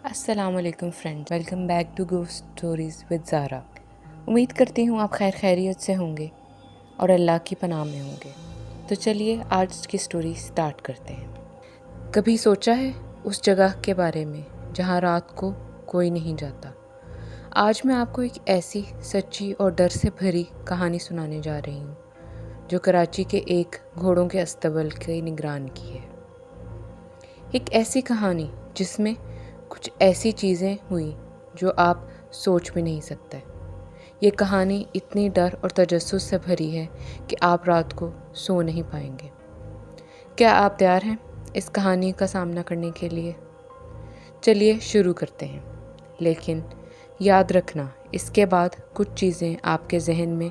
अस्सलाम वालेकुम friends, welcome back to go stories with Zara. उम्मीद करती हूँ आप खैर खैरियत से होंगे और अल्लाह की पनाह में होंगे। तो चलिए आज की स्टोरी स्टार्ट करते हैं। कभी सोचा है उस जगह के बारे में जहाँ रात को कोई नहीं जाता? आज मैं आपको एक ऐसी सच्ची और डर से भरी कहानी सुनाने जा रही हूँ जो कराची के एक घोड़ों के अस्तबल के निगरान की है। एक ऐसी कहानी जिसमें कुछ ऐसी चीज़ें हुई जो आप सोच भी नहीं सकते। ये कहानी इतनी डर और तजस्सुस से भरी है कि आप रात को सो नहीं पाएंगे। क्या आप तैयार हैं इस कहानी का सामना करने के लिए? चलिए शुरू करते हैं, लेकिन याद रखना इसके बाद कुछ चीज़ें आपके जहन में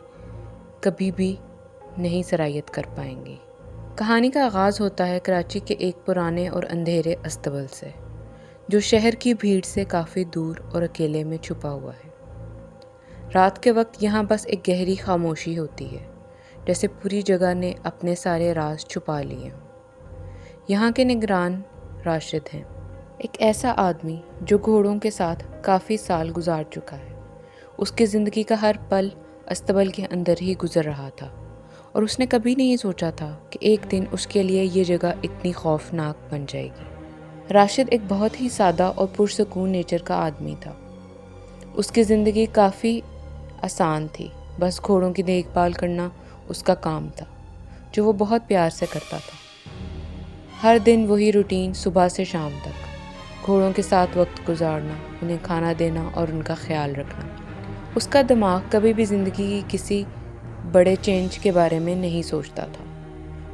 कभी भी नहीं सरायत कर पाएंगी। कहानी का आगाज़ होता है कराची के एक पुराने और अंधेरे अस्तबल से, जो शहर की भीड़ से काफ़ी दूर और अकेले में छुपा हुआ है। रात के वक्त यहाँ बस एक गहरी खामोशी होती है, जैसे पूरी जगह ने अपने सारे राज छुपा लिए हों। यहाँ के निगरान राशिद हैं, एक ऐसा आदमी जो घोड़ों के साथ काफ़ी साल गुजार चुका है। उसकी ज़िंदगी का हर पल अस्तबल के अंदर ही गुजर रहा था और उसने कभी नहीं सोचा था कि एक दिन उसके लिए ये जगह इतनी खौफनाक बन जाएगी। राशिद एक बहुत ही सादा और पुरसकून नेचर का आदमी था। उसकी ज़िंदगी काफ़ी आसान थी, बस घोड़ों की देखभाल करना उसका काम था, जो वो बहुत प्यार से करता था। हर दिन वही रूटीन, सुबह से शाम तक घोड़ों के साथ वक्त गुजारना, उन्हें खाना देना और उनका ख्याल रखना। उसका दिमाग कभी भी ज़िंदगी की किसी बड़े चेंज के बारे में नहीं सोचता था,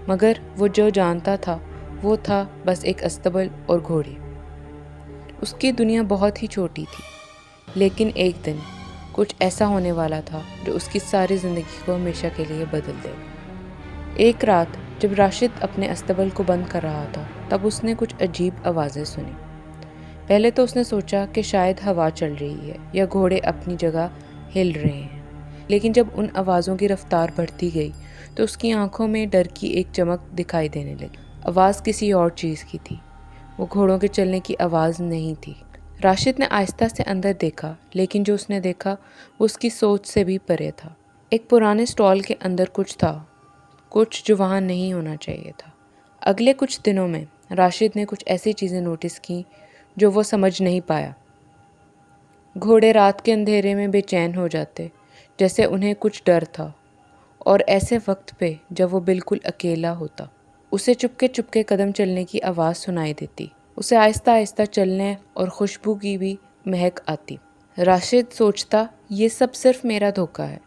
मगर वो जो जानता था वो था बस एक अस्तबल और घोड़े। उसकी दुनिया बहुत ही छोटी थी, लेकिन एक दिन कुछ ऐसा होने वाला था जो उसकी सारी ज़िंदगी को हमेशा के लिए बदल देगा। एक रात जब राशिद अपने अस्तबल को बंद कर रहा था, तब उसने कुछ अजीब आवाज़ें सुनी। पहले तो उसने सोचा कि शायद हवा चल रही है या घोड़े अपनी जगह हिल रहे हैं, लेकिन जब उन आवाज़ों की रफ्तार बढ़ती गई तो उसकी आंखों में डर की एक चमक दिखाई देने लगी। आवाज़ किसी और चीज़ की थी, वो घोड़ों के चलने की आवाज़ नहीं थी। राशिद ने आहिस्ता से अंदर देखा, लेकिन जो उसने देखा वो उसकी सोच से भी परे था। एक पुराने स्टॉल के अंदर कुछ था, कुछ जो वहाँ नहीं होना चाहिए था। अगले कुछ दिनों में राशिद ने कुछ ऐसी चीज़ें नोटिस की जो वो समझ नहीं पाया। घोड़े रात के अंधेरे में बेचैन हो जाते, जैसे उन्हें कुछ डर था, और ऐसे वक्त पे जब वो बिल्कुल अकेला होता, उसे चुपके चुपके कदम चलने की आवाज़ सुनाई देती। उसे आहिस्ता आहिस्ता चलने और खुशबू की भी महक आती। राशिद सोचता ये सब सिर्फ मेरा धोखा है,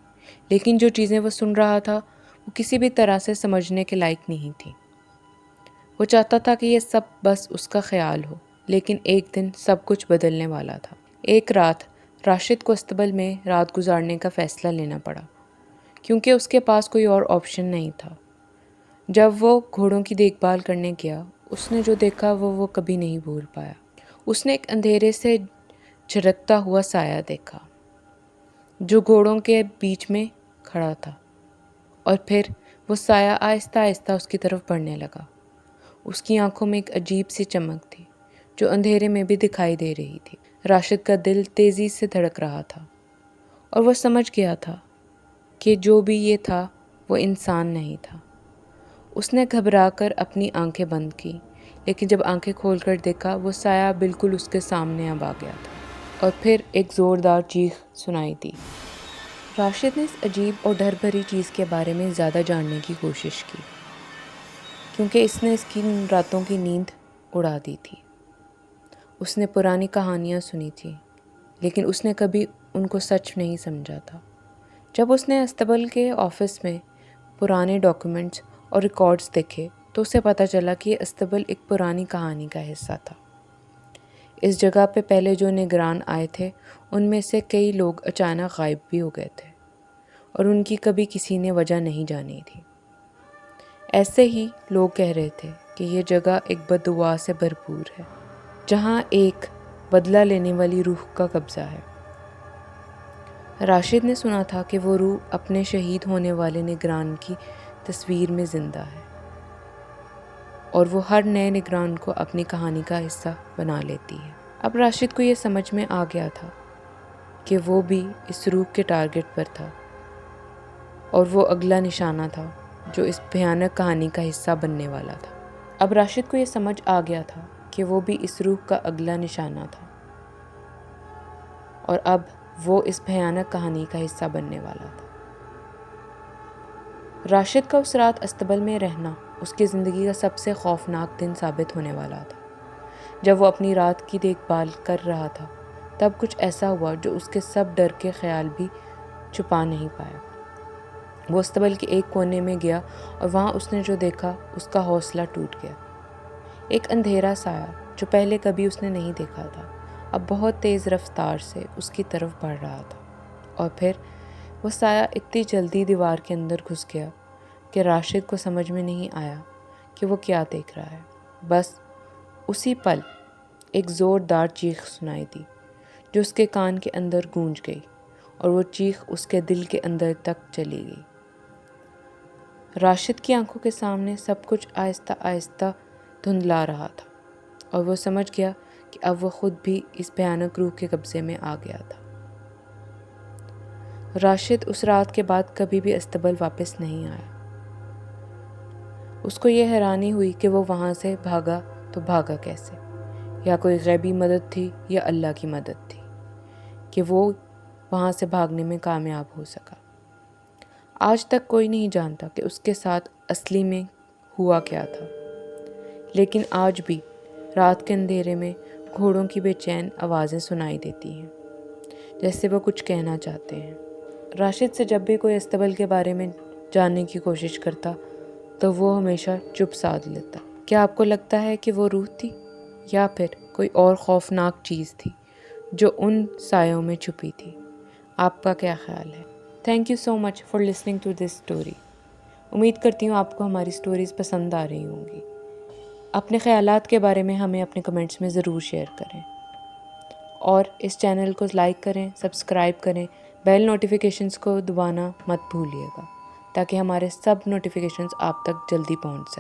लेकिन जो चीज़ें वो सुन रहा था वो किसी भी तरह से समझने के लायक नहीं थी। वो चाहता था कि ये सब बस उसका ख्याल हो, लेकिन एक दिन सब कुछ बदलने वाला था। एक रात राशिद को अस्तबल में रात गुजारने का फ़ैसला लेना पड़ा, क्योंकि उसके पास कोई और ऑप्शन नहीं था। जब वो घोड़ों की देखभाल करने गया, उसने जो देखा वो कभी नहीं भूल पाया। उसने एक अंधेरे से झरकता हुआ साया देखा जो घोड़ों के बीच में खड़ा था, और फिर वो साया आहिस्ता आहिस्ता उसकी तरफ बढ़ने लगा। उसकी आंखों में एक अजीब सी चमक थी जो अंधेरे में भी दिखाई दे रही थी। राशिद का दिल तेज़ी से धड़क रहा था और वो समझ गया था कि जो भी ये था वो इंसान नहीं था। उसने घबराकर अपनी आंखें बंद की, लेकिन जब आंखें खोलकर देखा वो साया बिल्कुल उसके सामने अब आ गया था, और फिर एक ज़ोरदार चीख सुनाई दी। राशिद ने इस अजीब और डर भरी चीज़ के बारे में ज़्यादा जानने की कोशिश की, क्योंकि इसने इसकी रातों की नींद उड़ा दी थी। उसने पुरानी कहानियाँ सुनी थी, लेकिन उसने कभी उनको सच नहीं समझा था। जब उसने अस्तबल के ऑफिस में पुराने डॉक्यूमेंट्स और रिकॉर्ड्स देखे तो उसे पता चला कि ये अस्तबल एक पुरानी कहानी का हिस्सा था। इस जगह पे पहले जो निगरान आए थे उनमें से कई लोग अचानक गायब भी हो गए थे और उनकी कभी किसी ने वजह नहीं जानी थी। ऐसे ही लोग कह रहे थे कि ये जगह एक बददुआ से भरपूर है, जहाँ एक बदला लेने वाली रूह का कब्ज़ा है। राशिद ने सुना था कि वो रूह अपने शहीद होने वाले निगरान की तस्वीर में ज़िंदा है और वो हर नए निगरान को अपनी कहानी का हिस्सा बना लेती है। अब राशिद को ये समझ में आ गया था कि वो भी इस रूह के टारगेट पर था और वो अगला निशाना था जो इस भयानक कहानी का हिस्सा बनने वाला था। अब राशिद को ये समझ आ गया था कि वो भी इस रूह का अगला निशाना था और अब वो इस भयानक कहानी का हिस्सा बनने वाला था। राशिद का उस रात अस्तबल में रहना उसकी ज़िंदगी का सबसे खौफनाक दिन साबित होने वाला था। जब वो अपनी रात की देखभाल कर रहा था तब कुछ ऐसा हुआ जो उसके सब डर के ख्याल भी छुपा नहीं पाया। वो अस्तबल के एक कोने में गया और वहाँ उसने जो देखा उसका हौसला टूट गया। एक अंधेरा साया जो पहले कभी उसने नहीं देखा था अब बहुत तेज़ रफ्तार से उसकी तरफ बढ़ रहा था और फिर वो साया इतनी जल्दी दीवार के अंदर घुस गया कि राशिद को समझ में नहीं आया कि वो क्या देख रहा है। बस उसी पल एक ज़ोरदार चीख सुनाई दी जो उसके कान के अंदर गूंज गई और वो चीख उसके दिल के अंदर तक चली गई। राशिद की आंखों के सामने सब कुछ आहिस्ता आहिस्ता धुंधला रहा था और वो समझ गया कि अब वो खुद भी इस भयानक रूह के कब्जे में आ गया था। राशिद उस रात के बाद कभी भी अस्तबल वापस नहीं आया। उसको ये हैरानी हुई कि वो वहाँ से भागा तो भागा कैसे, या कोई गैबी मदद थी या अल्लाह की मदद थी कि वो वहाँ से भागने में कामयाब हो सका। आज तक कोई नहीं जानता कि उसके साथ असली में हुआ क्या था, लेकिन आज भी रात के अंधेरे में घोड़ों की बेचैन आवाज़ें सुनाई देती हैं, जैसे वो कुछ कहना चाहते हैं। राशिद से जब भी कोई अस्तबल के बारे में जानने की कोशिश करता तो वो हमेशा चुप साध लेता। क्या आपको लगता है कि वो रूह थी या फिर कोई और खौफनाक चीज़ थी जो उन सायों में छुपी थी? आपका क्या ख्याल है? Thank you so much for listening to this story. उम्मीद करती हूँ आपको हमारी स्टोरीज़ पसंद आ रही होंगी। अपने ख़यालात के बारे में हमें अपने कमेंट्स में ज़रूर शेयर करें और इस चैनल को लाइक करें, सब्सक्राइब करें, बेल नोटिफिकेशंस को दबाना मत भूलिएगा ताकि हमारे सब नोटिफिकेशंस आप तक जल्दी पहुँच सकें।